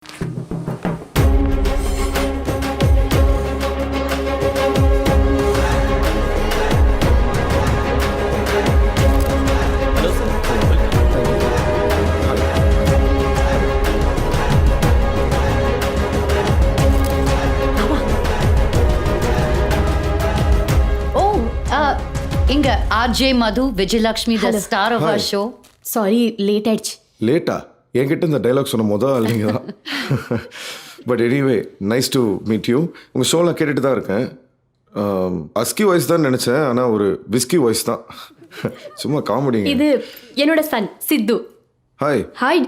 இங்க RJ Madhu Vijayalakshmi the star of our show. Sorry late ஆயிடுச்சு. லேட்டா? என்கிட்ட இந்த டைலாக் சொன்ன முதல் நீங்கள் தான். But anyway nice to meet you. உங்கள் ஷோலாம் கேட்டுட்டு தான் இருக்கேன். அஸ்கி வாய்ஸ் தான் நினச்சேன், ஆனால் ஒரு விஸ்கி வாய்ஸ் தான். சும்மா காமெடிங்க. இது என்னோட சன் சித்து. ஹாய். Hi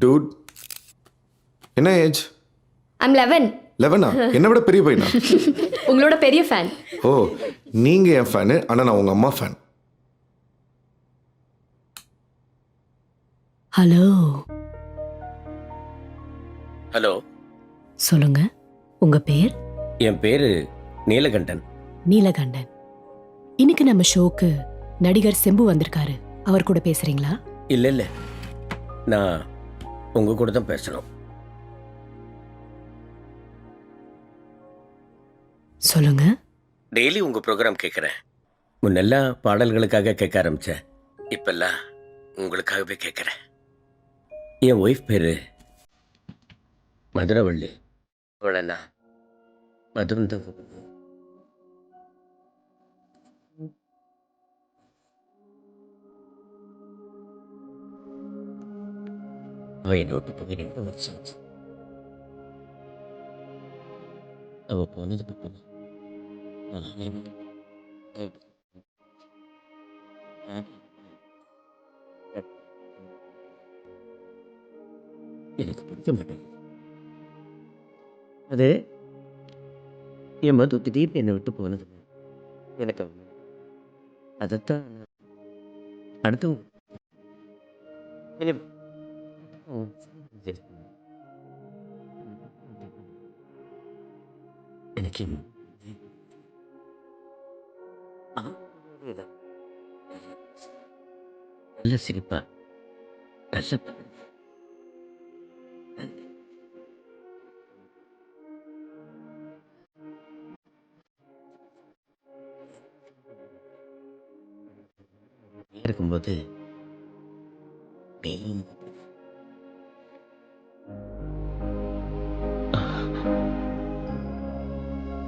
dude. என்ன ஏஜ்? ஐம் 11. 11ஆ? என்னை விட பெரிய பையனா? உங்களோட பெரிய ஃபேன். ஓ, நீங்கள் என் ஃபேனு, ஆனால் நான் உங்கள் அம்மா ஃபேன். ஹலோ. ஹலோ, சொல்லுங்க, உங்க பேர்? என் பேரு நீலகண்டன். நீலகண்டன். இன்னைக்கு நம்ம ஷோக்கு நடிகர் செம்பு வந்திருக்காரு. அவர் கூட பேசுறீங்களா? இல்லை இல்லை, நான் உங்க கூட தான் பேசணும். சொல்லுங்க. டெய்லி உங்க ப்ரோக்ராம் கேட்குறேன். முன்னெல்லாம் பாடல்களுக்காக கேட்க ஆரம்பித்தேன். இப்பெல்லாம் உங்களுக்காகவே கேட்குறேன். என் ஒய்ஃப் பேரு மதுரவள்ளி. அவளண்ணா மதுந்த அவ என்னோட்டு போகிறேன். அவ போனது எனக்கு பிடிக்க மாட்டேன். அது என் மது திடீர்னு என்னை விட்டு போனது எனக்கு அதைத்தான் அடுத்து எனக்கு நல்ல சிரிப்பா நல்ல இருக்கும்போது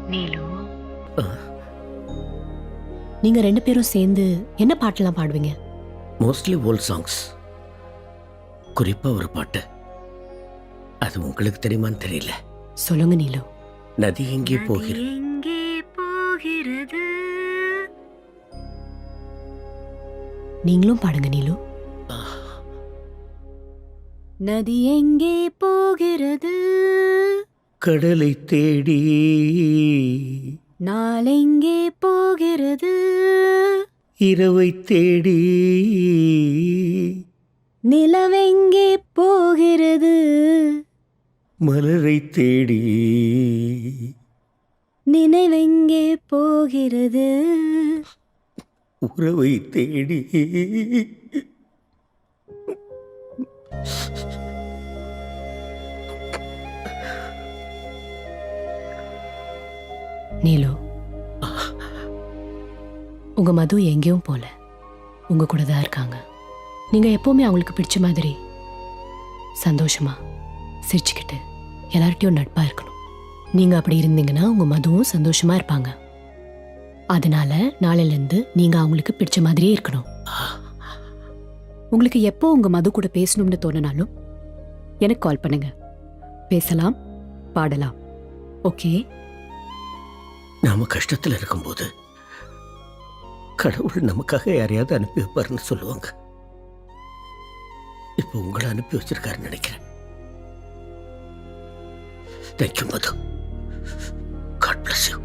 நீலு, நீங்க ரெண்டு பேரும் சேர்ந்து என்ன பாட்டெல்லாம் பாடுவீங்க? Mostly old songs. குறிப்பா ஒரு பாட்டு, அது உங்களுக்கு தெரியுமான்னு தெரியல. சொல்லுங்க நீலு. நதி எங்கே போகிறது? நீங்களும் பாடுங்க நீலு. நதி எங்கே போகிறது? கடலை தேடி. நாளெங்கே போகிறது? இரவை தேடி. நிலவெங்கே போகிறது? மலரை தேடி. நினைவெங்கே போகிறது? உறவை தேடி. நீலு, உங்க மது எங்கேயும் போல, உங்க கூட தான் இருக்காங்க. நீங்க எப்பவுமே அவங்களுக்கு பிடிச்ச மாதிரி சந்தோஷமா சிரிச்சுக்கிட்டு எல்லார்ட்டையும் நட்பா இருக்கணும். நீங்க அப்படி இருந்தீங்கன்னா உங்க மதுவும் சந்தோஷமா இருப்பாங்க. அதனால நாளையிலேருந்து நீங்க அவங்களுக்கு பிடிச்ச மாதிரியே இருக்கணும். உங்களுக்கு எப்போ உங்க மது கூட பேசணும்னு தோணினாலும் எனக்கு கால் பண்ணுங்க. பேசலாம், பாடலாம். ஓகே? நாம கஷ்டத்தில் இருக்கும்போது கடவுள் நமக்காக யாரையாவது அனுப்பி வைப்பாருன்னு சொல்லுவாங்க. இப்போ உங்களை அனுப்பி வச்சிருக்காருன்னு நினைக்கிறேன். Thank you Madhu. God bless you.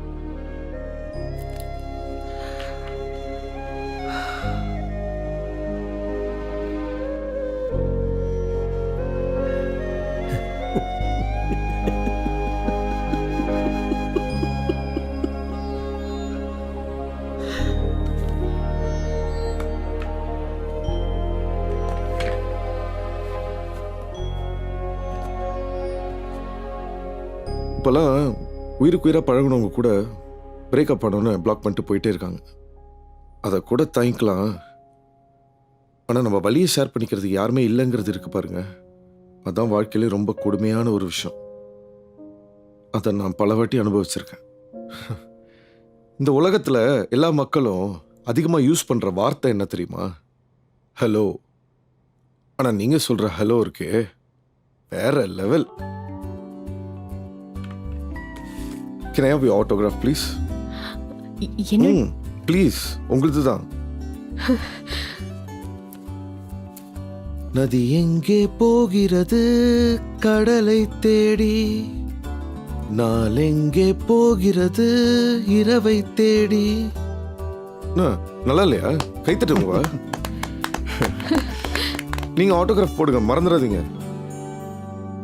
இப்போல்லாம் உயிருக்கு உயிராக பழகுனவங்க கூட பிரேக்கப் பண்ணோன்னு பிளாக் பண்ணிட்டு போயிட்டே இருக்காங்க. அதை கூட தாங்கிக்கலாம். ஆனால் நம்ம வழியை ஷேர் பண்ணிக்கிறதுக்கு யாருமே இல்லைங்கிறது இருக்கு பாருங்க. அதான் வாழ்க்கையிலே ரொம்ப கொடுமையான ஒரு விஷயம். அதை நான் பல வாட்டி அனுபவிச்சிருக்கேன். இந்த உலகத்தில் எல்லா மக்களும் அதிகமாக யூஸ் பண்ணுற வார்த்தை என்ன தெரியுமா? ஹலோ. ஆனால் நீங்கள் சொல்கிற ஹலோ இருக்கே வேற level. Can I have your autograph, please? என்ன ப்ளீஸ், உங்களுது தான். நதி எங்கே போகிறது கடலை தேடி, நாள் எங்கே போகிறது இரவை தேடி. நல்லா இல்லையா? கைத்தட்டுங்க. நீங்க ஆட்டோகிராஃப் போடுங்க, மறந்துடாதீங்க.